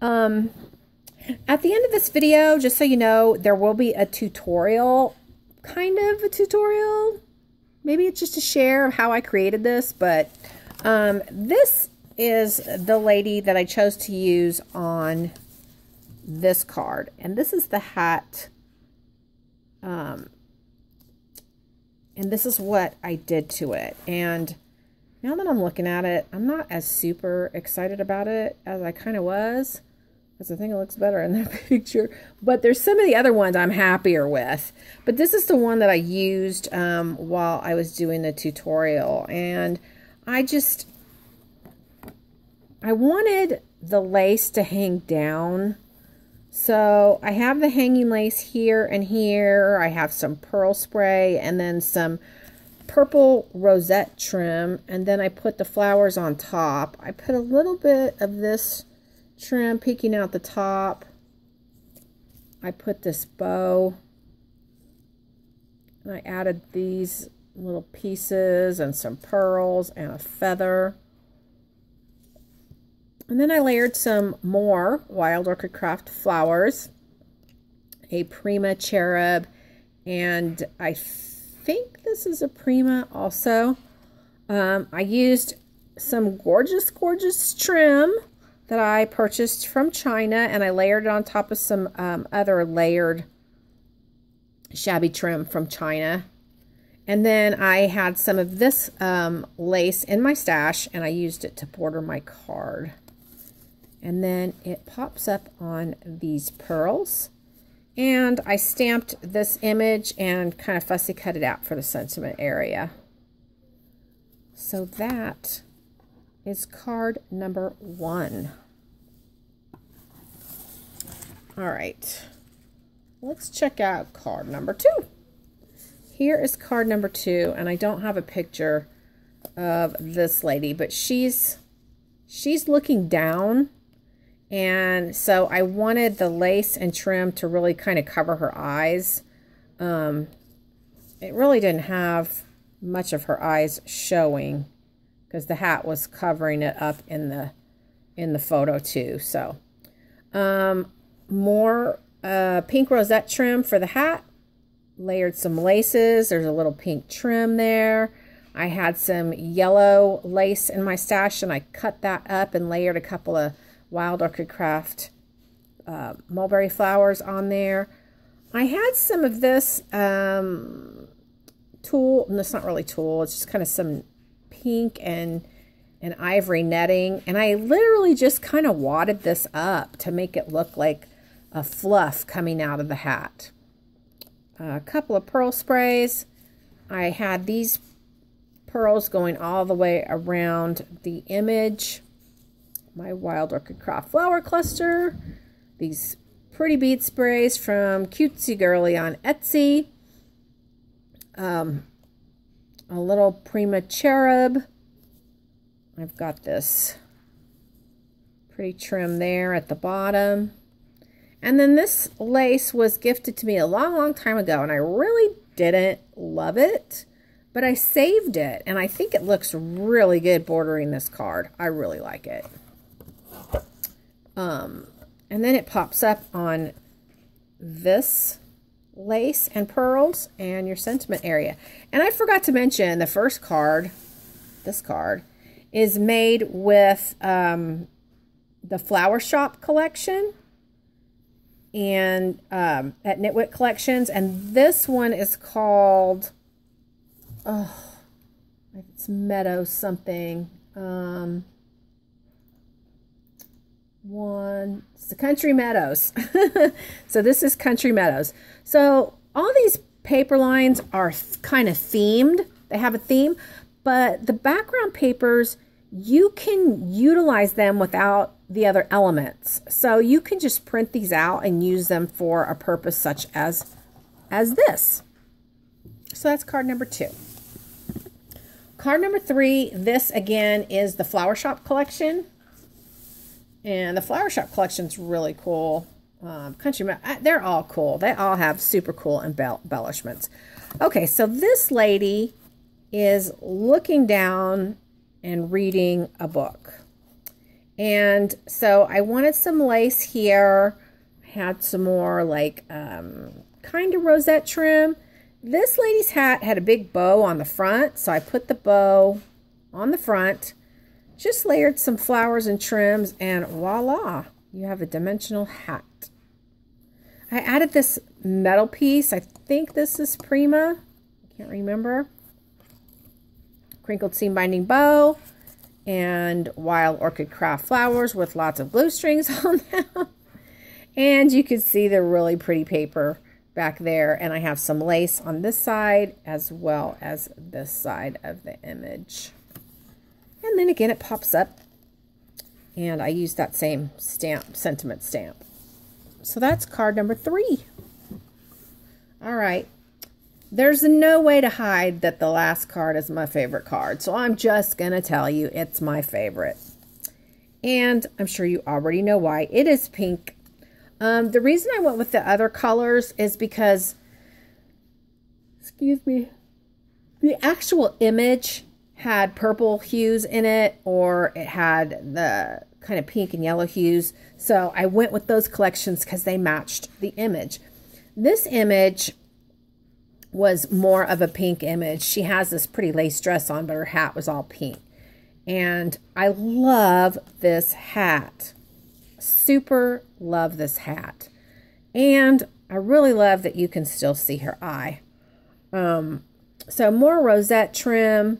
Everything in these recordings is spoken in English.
At the end of this video, just so you know, there will be a tutorial, kind of a tutorial. Maybe it's just a share of how I created this, but this is the lady that I chose to use on this card. And this is the hat. And this is what I did to it. And now that I'm looking at it, I'm not as super excited about it as I kind of was, because I think it looks better in that picture. But there's some of the other ones I'm happier with. But this is the one that I used while I was doing the tutorial. And I wanted the lace to hang down. So I have the hanging lace here and here. I have some pearl spray and then some purple rosette trim. And then I put the flowers on top. I put a little bit of this trim peeking out the top. I put this bow. And I added these little pieces and some pearls and a feather. And then I layered some more Wild Orchid Craft flowers, a Prima cherub, and I think this is a Prima also. I used some gorgeous, gorgeous trim that I purchased from China, and I layered it on top of some other layered shabby trim from China. And then I had some of this lace in my stash, and I used it to border my card. And then it pops up on these pearls. And I stamped this image and kind of fussy cut it out for the sentiment area. So that is card number 1. All right. Let's check out card number 2. Here is card number 2, and I don't have a picture of this lady, but she's looking down. And so I wanted the lace and trim to really kind of cover her eyes. It really didn't have much of her eyes showing because the hat was covering it up in the photo too. So more pink rosette trim for the hat. Layered some laces. There's a little pink trim there. I had some yellow lace in my stash and I cut that up and layered a couple of Wild Orchid Craft mulberry flowers on there. I had some of this tulle, and it's not really tulle, it's just kind of some pink and ivory netting, and I literally just kind of wadded this up to make it look like a fluff coming out of the hat. A couple of pearl sprays. I had these pearls going all the way around the image. My Wild Orchid Craft flower cluster, these pretty bead sprays from Cutesy Girly on Etsy, a little Prima cherub. I've got this pretty trim there at the bottom. And then this lace was gifted to me a long, long time ago, and I really didn't love it, but I saved it, and I think it looks really good bordering this card. I really like it. And then it pops up on this lace and pearls and your sentiment area. And I forgot to mention the first card, this card, is made with the Flower Shop collection and at Nit Wit Collections. And this one is called, it's Meadow something. It's the Country Meadows. So this is Country Meadows. So all these paper lines are kind of themed. They have a theme, but the background papers, you can utilize them without the other elements. So you can just print these out and use them for a purpose such as this. So that's card number 2. Card number 3, this again is the Flower Shop collection. And the Flower Shop collection's really cool. They're all cool. They all have super cool embellishments. Okay, so this lady is looking down and reading a book. And so I wanted some lace here. I had some more like kind of rosette trim. This lady's hat had a big bow on the front, so I put the bow on the front, just layered some flowers and trims, and voila, you have a dimensional hat. I added this metal piece. I think this is Prima. I can't remember. Crinkled seam binding bow and wild orchid craft flowers with lots of glue strings on them. And you can see the really pretty paper back there. And I have some lace on this side as well as this side of the image. And then again, it pops up. And I use that same stamp, sentiment stamp. So that's card number 3. All right. There's no way to hide that the last card is my favorite card. So I'm just going to tell you it's my favorite. And I'm sure you already know why. It is pink. The reason I went with the other colors is because, excuse me, the actual image had purple hues in it, or it had the kind of pink and yellow hues. So I went with those collections because they matched the image. This image was more of a pink image. She has this pretty lace dress on, but her hat was all pink. And I love this hat. Super love this hat. And I really love that you can still see her eye. So more rosette trim,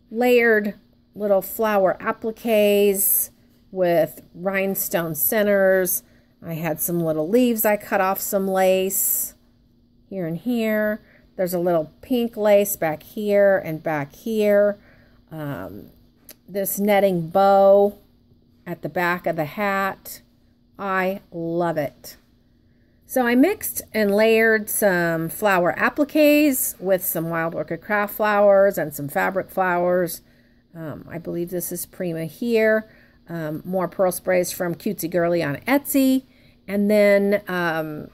layered little flower appliques with rhinestone centers. I had some little leaves. I cut off some lace here and here. There's a little pink lace back here and back here. This netting bow at the back of the hat. I love it. So I mixed and layered some flower appliques with some wild orchid craft flowers and some fabric flowers. I believe this is Prima here. More pearl sprays from Cutesy Girly on Etsy. And then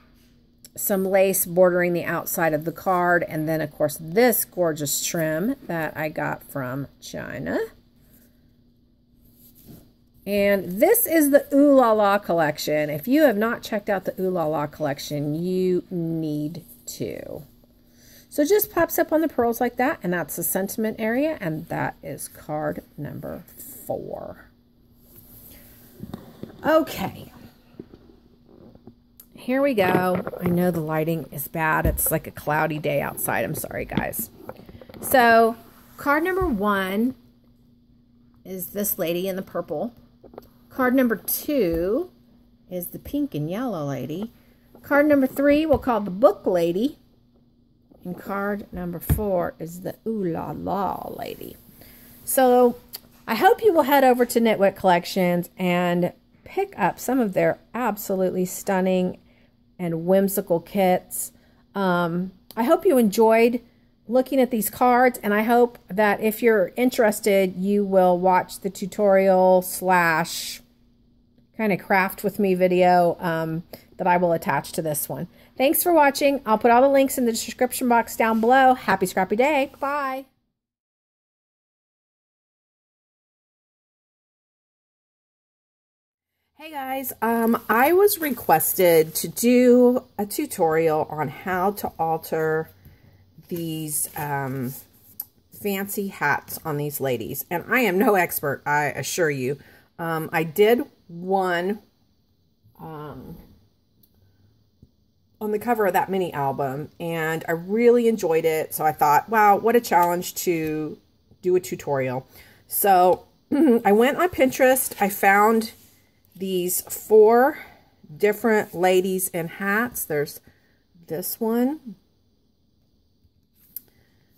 some lace bordering the outside of the card. And then, of course, this gorgeous trim that I got from China. And this is the Ooh La La collection. If you have not checked out the Ooh La La collection, you need to. So it just pops up on the pearls like that. And that's the sentiment area. And that is card number 4. Okay. Here we go. I know the lighting is bad. It's like a cloudy day outside. I'm sorry, guys. So card number 1 is this lady in the purple. Card number 2 is the pink and yellow lady. Card number 3 we'll call the book lady. And card number 4 is the Ooh La La lady. So I hope you will head over to Nit Wit Collections and pick up some of their absolutely stunning and whimsical kits. I hope you enjoyed looking at these cards, and I hope that if you're interested, you will watch the tutorial / kind of craft with me video that I will attach to this one. Thanks for watching. I'll put all the links in the description box down below. Happy scrappy day. Bye. Hey guys, I was requested to do a tutorial on how to alter these fancy hats on these ladies. And I am no expert, I assure you. I did one on the cover of that mini album, and I really enjoyed it. So I thought, wow, what a challenge to do a tutorial. So I went on Pinterest. I found these 4 different ladies in hats. There's this one.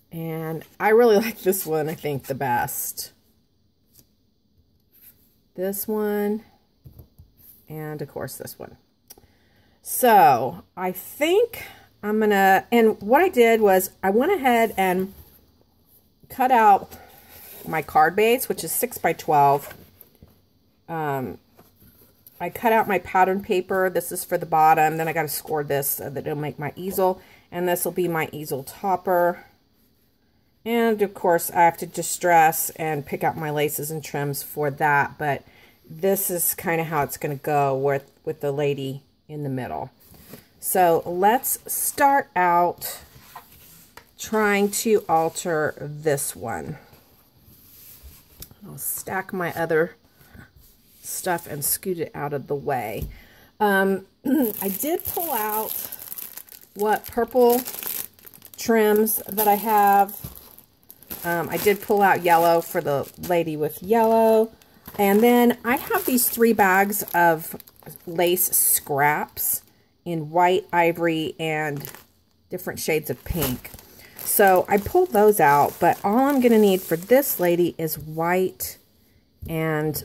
And I really like this one, I think, the best. This one. And, of course, this one. So, I think I'm going to... And what I did was I went ahead and cut out my card base, which is 6 by 12. I cut out my pattern paper. This is for the bottom. Then I got to score this so that it'll make my easel. And this will be my easel topper. And, of course, I have to distress and pick out my laces and trims for that. But this is kind of how it's going to go with the lady in the middle. So let's start out trying to alter this one. I'll stack my other stuff and scoot it out of the way. I did pull out what purple trims that I have. I did pull out yellow for the lady with yellow. And then I have these 3 bags of lace scraps in white, ivory, and different shades of pink. So I pulled those out, but all I'm going to need for this lady is white and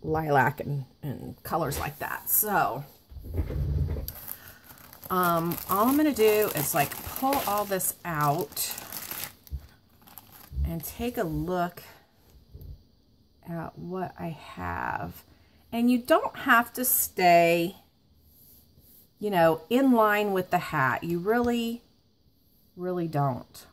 lilac and colors like that. So all I'm going to do is like pull all this out and take a look at what I have. And you don't have to stay, you know, in line with the hat. You really don't.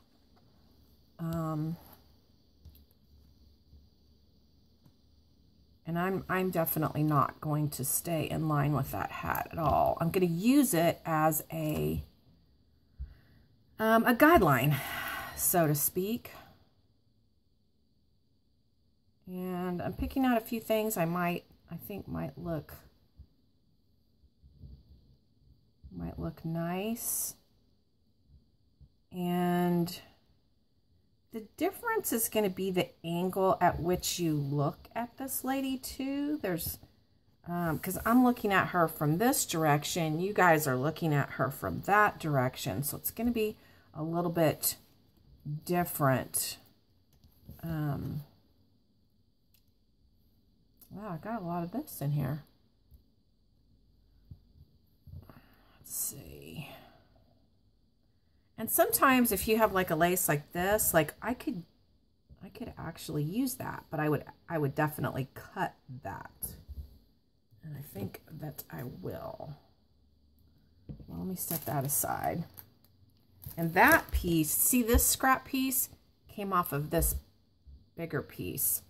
And I'm definitely not going to stay in line with that hat at all. I'm going to use it as a guideline, so to speak. And I'm picking out a few things I think might look nice. And the difference is going to be the angle at which you look at this lady too. There's, because I'm looking at her from this direction, you guys are looking at her from that direction. So it's going to be a little bit different. Wow, I got a lot of this in here. Let's see. And sometimes if you have like a lace like this, like I could actually use that, but I would definitely cut that. And I think that I will. Well, let me set that aside. And that piece, see this scrap piece came off of this bigger piece.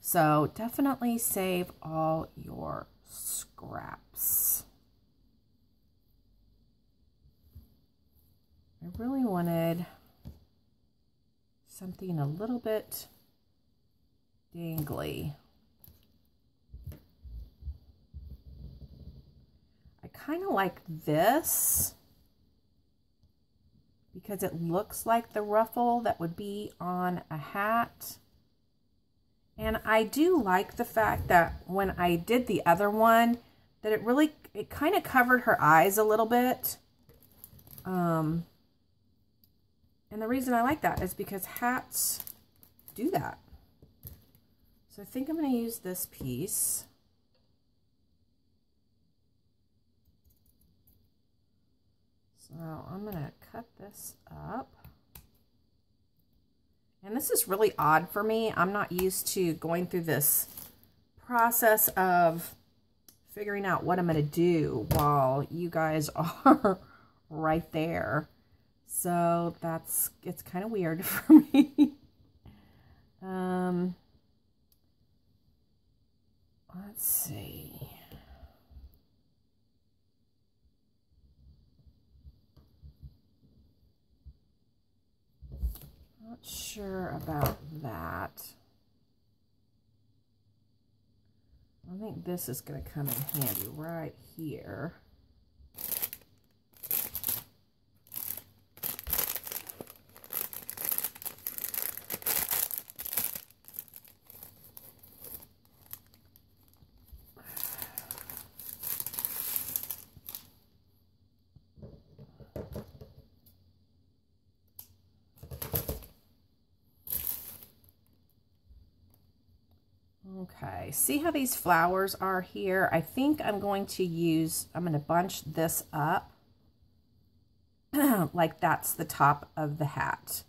So definitely save all your scraps. I really wanted something a little bit dangly. I kind of like this because it looks like the ruffle that would be on a hat. And I do like the fact that when I did the other one, that it kind of covered her eyes a little bit. And the reason I like that is because hats do that. So I think I'm going to use this piece. So I'm going to cut this up. And this is really odd for me. I'm not used to going through this process of figuring out what I'm going to do while you guys are right there. So it's kind of weird for me. Let's see. Not sure about that. I think this is going to come in handy right here. Okay, see how these flowers are here? I think I'm going to bunch this up like that's the top of the hat.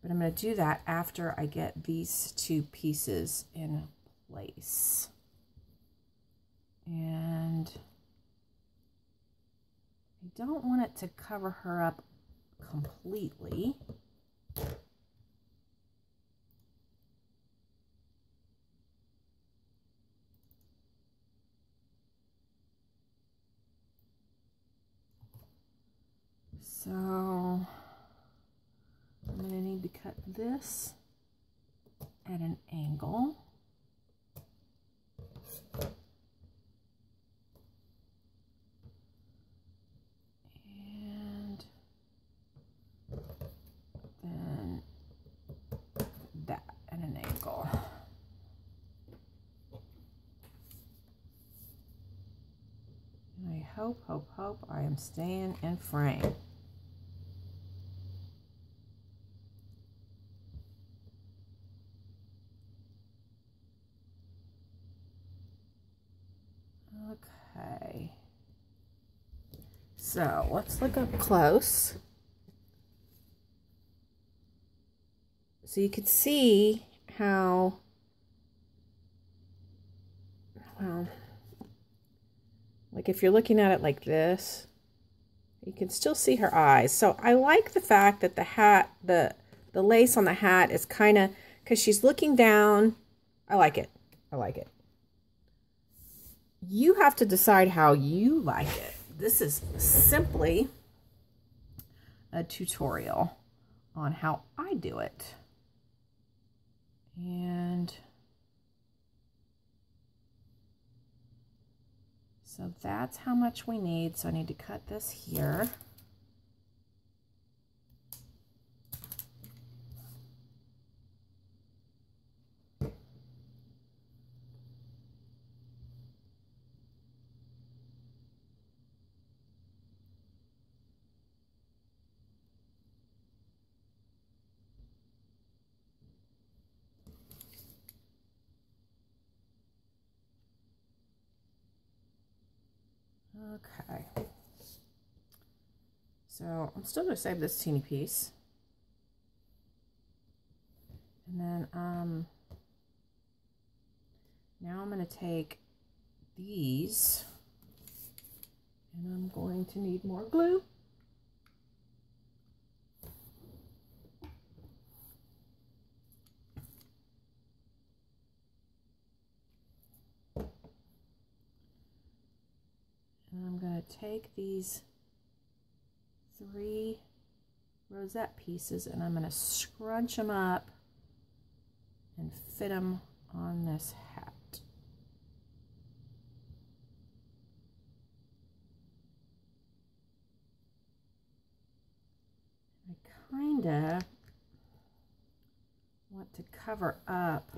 But I'm going to do that after I get these 2 pieces in place. And I don't want it to cover her up completely. So I'm going to need to cut this at an angle. And then that at an angle. And I hope I am staying in frame. Okay. So let's look up close. So you can see how, well, like if you're looking at it like this, you can still see her eyes. So I like the fact that the hat, the lace on the hat is kind of, because she's looking down. I like it. I like it. You have to decide how you like it. This is simply a tutorial on how I do it. And so that's how much we need. So I need to cut this here. Okay, so I'm still going to save this teeny piece, and then now I'm going to take these, and I'm going to need more glue. And I'm going to take these 3 rosette pieces and I'm going to scrunch them up and fit them on this hat. I kind of want to cover up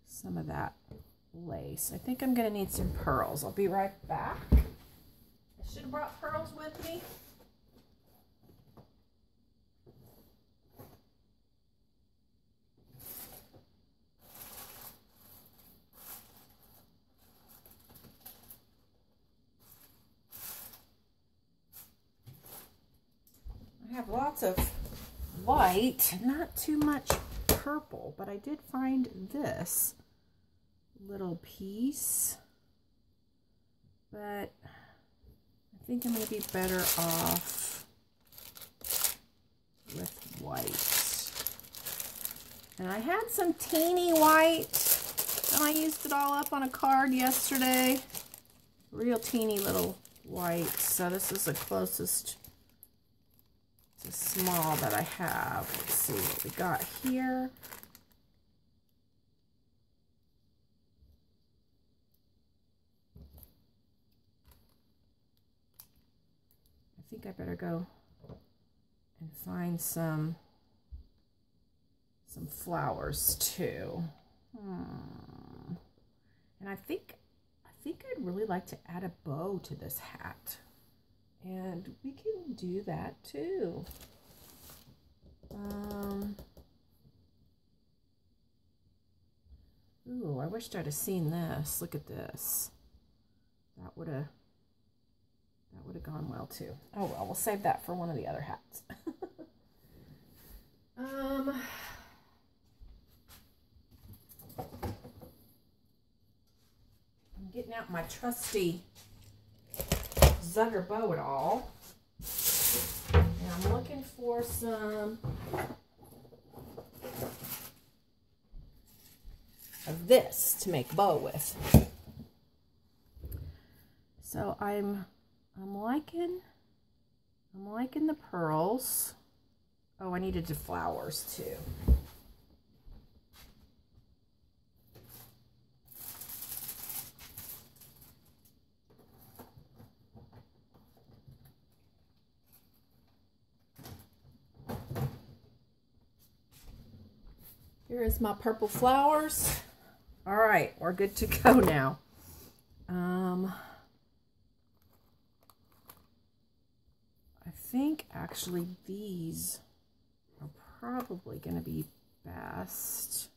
some of that lace. I think I'm going to need some pearls. I'll be right back. I should have brought pearls with me. I have lots of white, not too much purple, but I did find this little piece, but I think I'm going to be better off with white. And I had some teeny white, and I used it all up on a card yesterday. Real teeny little white, so this is the closest to small that I have. Let's see what we got here. I think I better go and find some flowers too. And I think I'd really like to add a bow to this hat. And we can do that too. Ooh, I wished I'd have seen this. Look at this. That would have gone well too. Oh well, we'll save that for one of the other hats. I'm getting out my trusty Zugger bow at all. And I'm looking for some of this to make a bow with. So I'm I'm liking the pearls. Oh, I needed the flowers too. Here is my purple flowers. All right, we're good to go now. I think actually these are probably going to be best.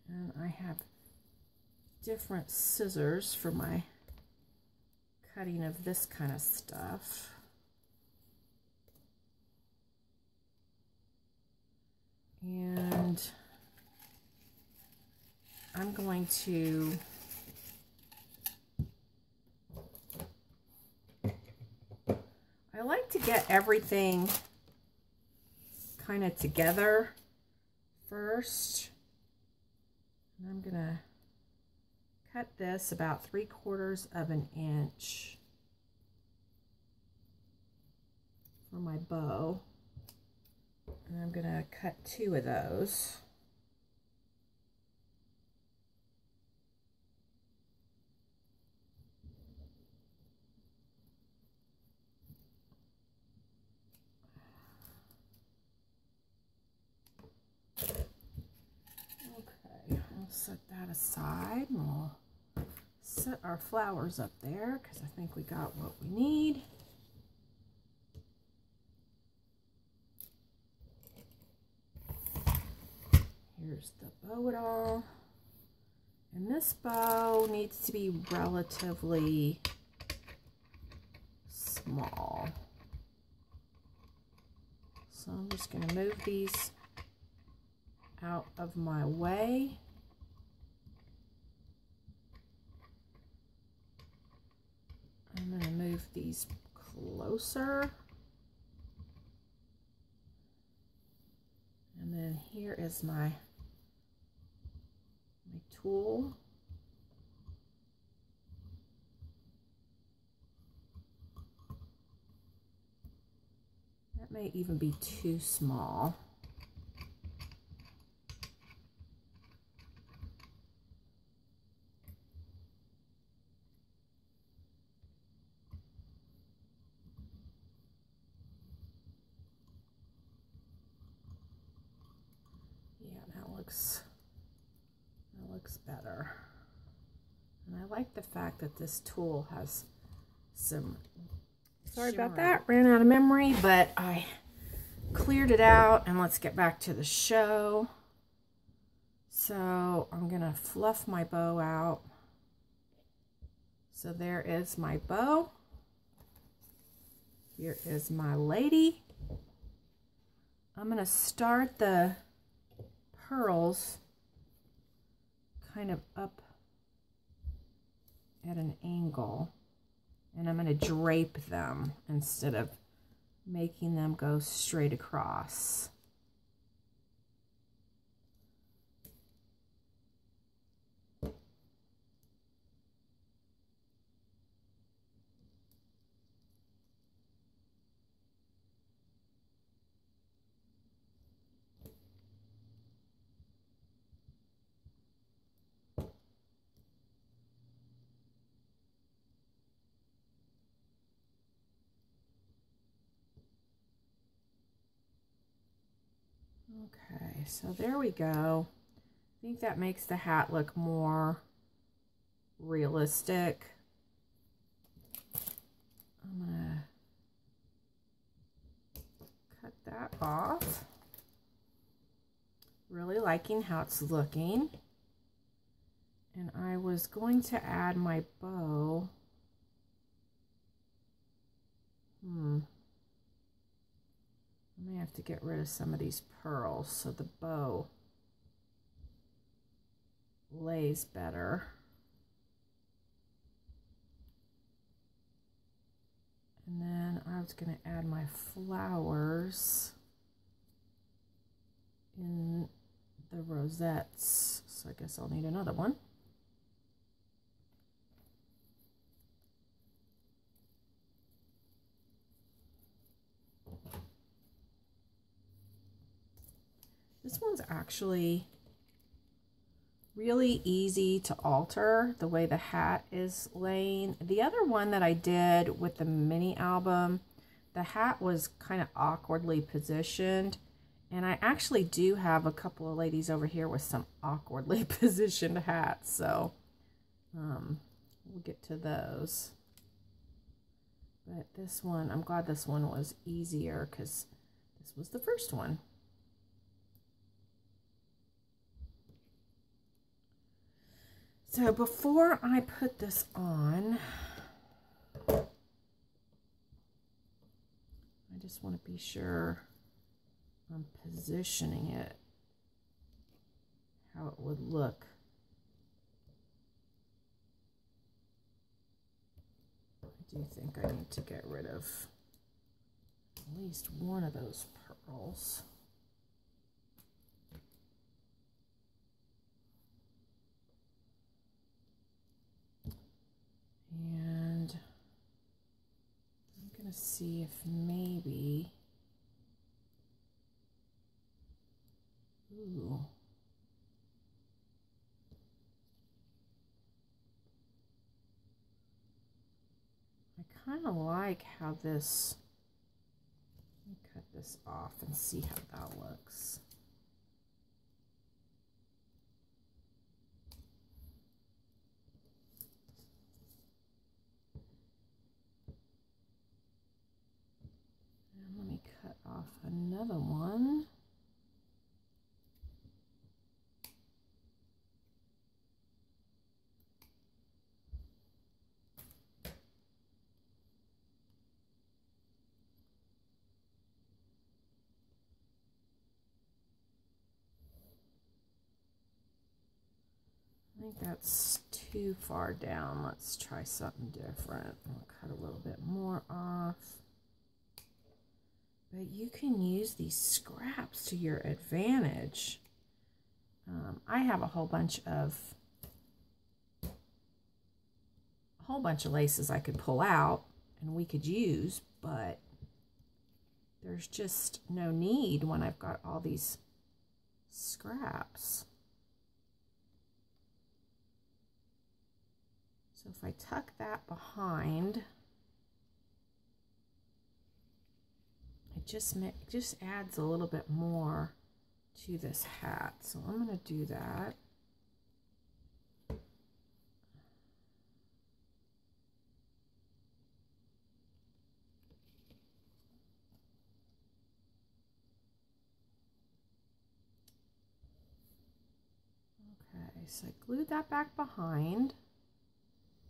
And I have different scissors for my cutting of this kind of stuff. And I'm going to I like to get everything kind of together first. And I'm gonna cut this about 3/4 of an inch for my bow. And I'm gonna cut 2 of those. Okay, I'll set that aside and we'll set our flowers up there because I think we got what we need. Here's the bow it all. And this bow needs to be relatively small. So I'm just going to move these out of my way. I'm going to move these closer. And then here is my tool. That may even be too small. Yeah, that looks better. And I like the fact that this tool has some, sorry about that, ran out of memory, but I cleared it out. And let's get back to the show. So I'm gonna fluff my bow out. So there is my bow. Here is my lady. I'm gonna start the pearls kind of up at an angle, and I'm going to drape them instead of making them go straight across. Okay, so there we go. I think that makes the hat look more realistic. I'm gonna cut that off. Really liking how it's looking. And I was going to add my bow. I may have to get rid of some of these pearls so the bow lays better. And then I was going to add my flowers in the rosettes. So I guess I'll need another one. This one's actually really easy to alter the way the hat is laying. The other one that I did with the mini album, the hat was kind of awkwardly positioned. And I actually do have a couple of ladies over here with some awkwardly positioned hats. So we'll get to those. But this one, I'm glad this one was easier because this was the first one. So before I put this on, I just want to be sure I'm positioning it how it would look. I do think I need to get rid of at least one of those pearls. And I'm going to see if maybe, ooh, I kind of like how this, let me cut this off and see how that looks. Let me cut off another one. I think that's too far down. Let's try something different. I'll cut a little bit more off. But you can use these scraps to your advantage. I have a whole bunch of laces I could pull out and we could use, but there's just no need when I've got all these scraps. So if I tuck that behind, it just adds a little bit more to this hat. So I'm going to do that. Okay, so I glued that back behind,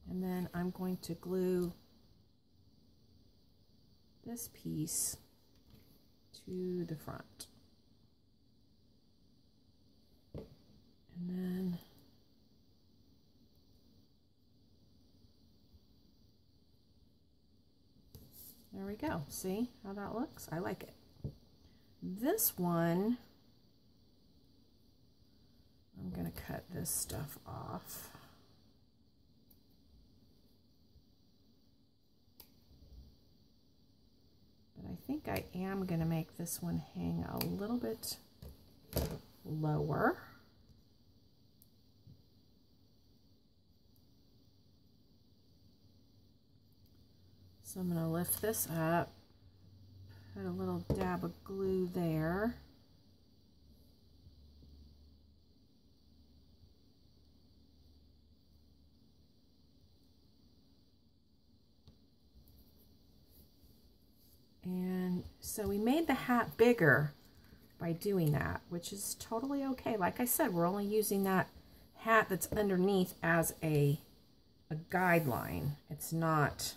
and then I'm going to glue this piece to the front. And then there we go. See how that looks? I like it. This one, I'm going to cut this stuff off. But I think I am going to make this one hang a little bit lower. So I'm going to lift this up, put a little dab of glue there. And so we made the hat bigger by doing that, which is totally okay. Like I said, we're only using that hat that's underneath as a guideline. It's not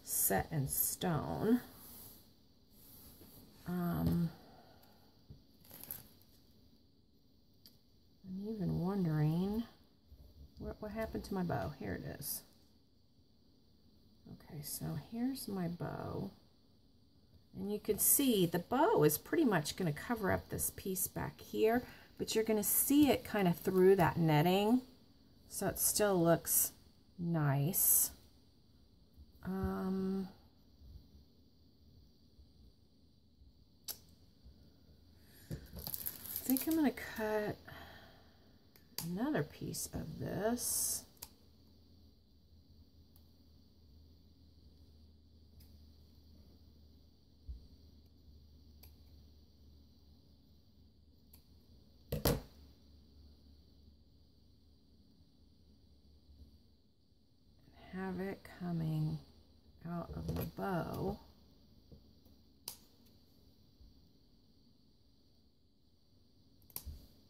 set in stone. I'm even wondering what happened to my bow. Here it is. Okay, so here's my bow. And you can see the bow is pretty much going to cover up this piece back here, but you're going to see it kind of through that netting, so it still looks nice. think I'm going to cut another piece of this. Have it coming out of the bow.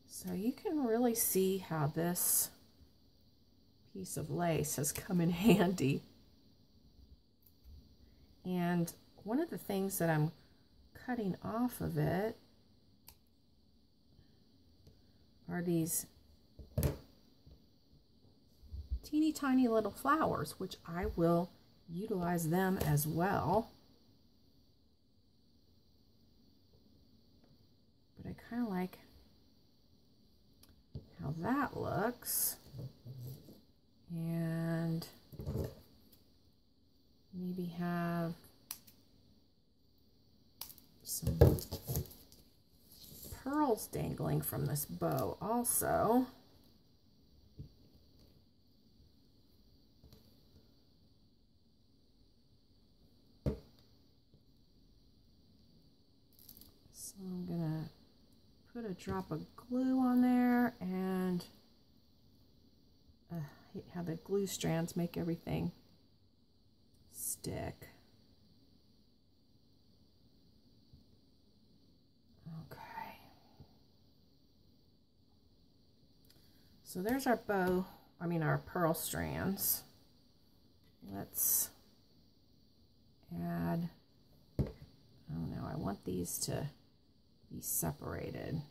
So you can really see how this piece of lace has come in handy. And one of the things that I'm cutting off of it are these teeny tiny little flowers, which I will utilize them as well. But I kind of like how that looks. And maybe have some pearls dangling from this bow also. So I'm gonna put a drop of glue on there, and I hate how the glue strands make everything stick. Okay. So there's our bow, our pearl strands. Let's add, oh no, I want these to be separated.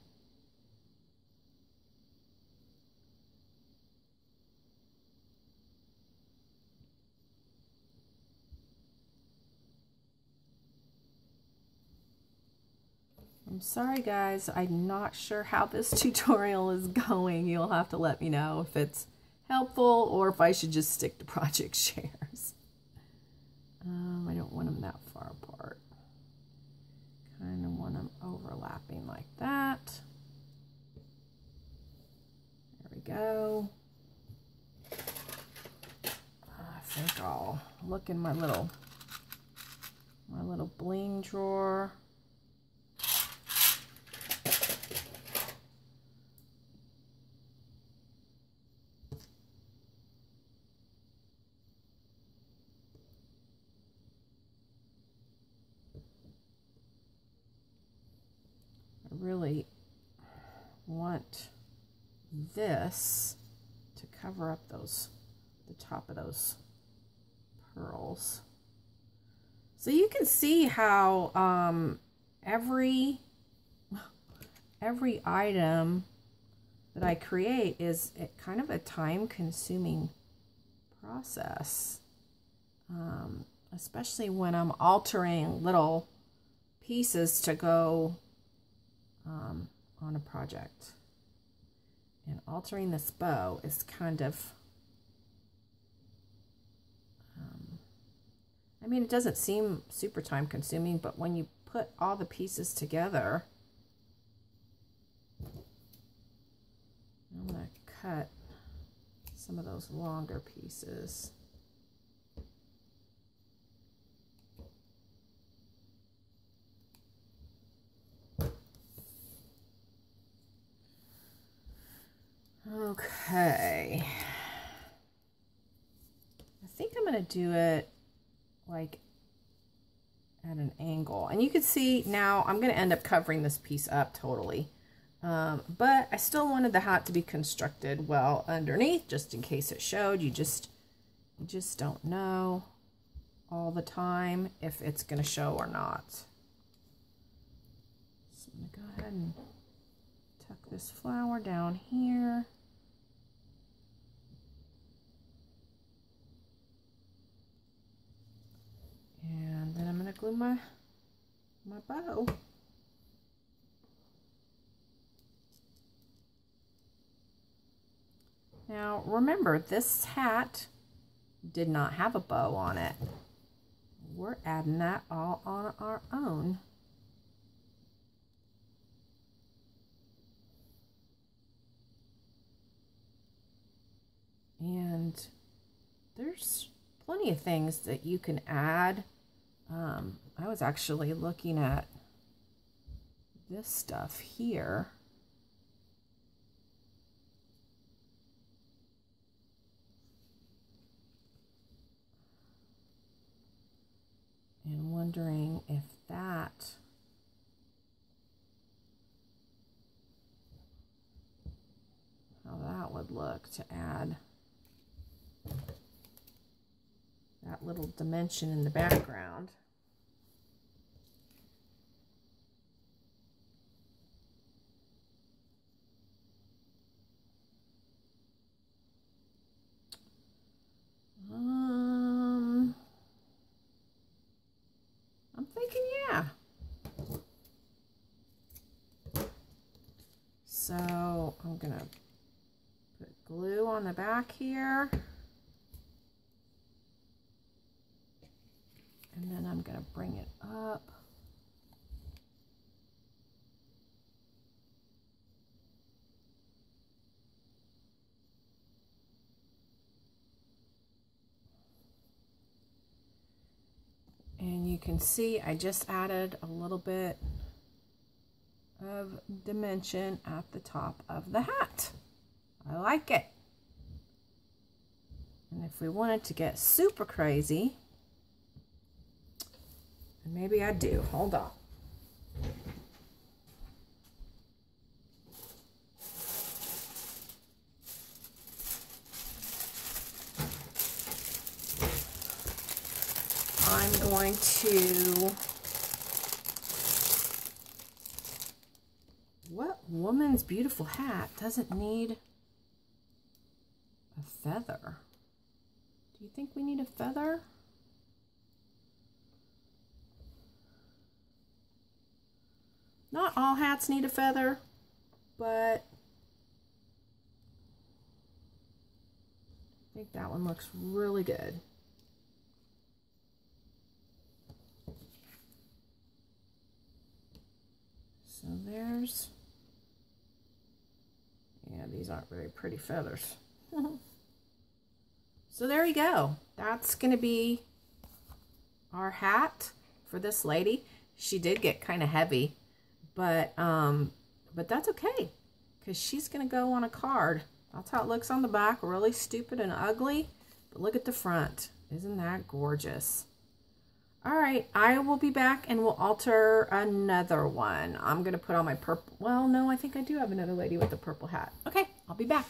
I'm sorry guys, I'm not sure how this tutorial is going. You'll have to let me know if it's helpful or if I should just stick to project shares. I don't want them that far apart. Kind of want them overlapping like that. There we go. I think I'll look in my little bling drawer. Really want this to cover up the top of those pearls. So you can see how every item that I create is kind of a time-consuming process, especially when I'm altering little pieces to go on a project. And altering this bow is kind of, it doesn't seem super time consuming, but when you put all the pieces together, I'm going to cut some of those longer pieces. Okay, I think I'm going to do it like at an angle, and you can see now I'm going to end up covering this piece up totally, but I still wanted the hat to be constructed well underneath, just in case it showed. You just don't know all the time if it's going to show or not. So I'm going to go ahead and tuck this flower down here. And then I'm going to glue my bow. Now remember, this hat did not have a bow on it. We're adding that all on our own. there's plenty of things that you can add. I was actually looking at this stuff here. And wondering if how that would look to add that little dimension in the background. I'm thinking, yeah. So I'm gonna put glue on the back here. And then I'm gonna bring it up. And you can see I just added a little bit of dimension at the top of the hat. I like it. And if we wanted to get super crazy, and maybe I do, hold on. I'm going to, what woman's beautiful hat doesn't need a feather? Do you think we need a feather? Not all hats need a feather, but I think that one looks really good. So there's, yeah, these aren't very pretty feathers. So there you go. That's going to be our hat for this lady. She did get kind of heavy, but that's okay because she's going to go on a card. That's how it looks on the back, really stupid and ugly, but look at the front. Isn't that gorgeous? All right, I will be back and we'll alter another one. I'm going to put on my purple. Well, no, I think I do have another lady with a purple hat. Okay, I'll be back.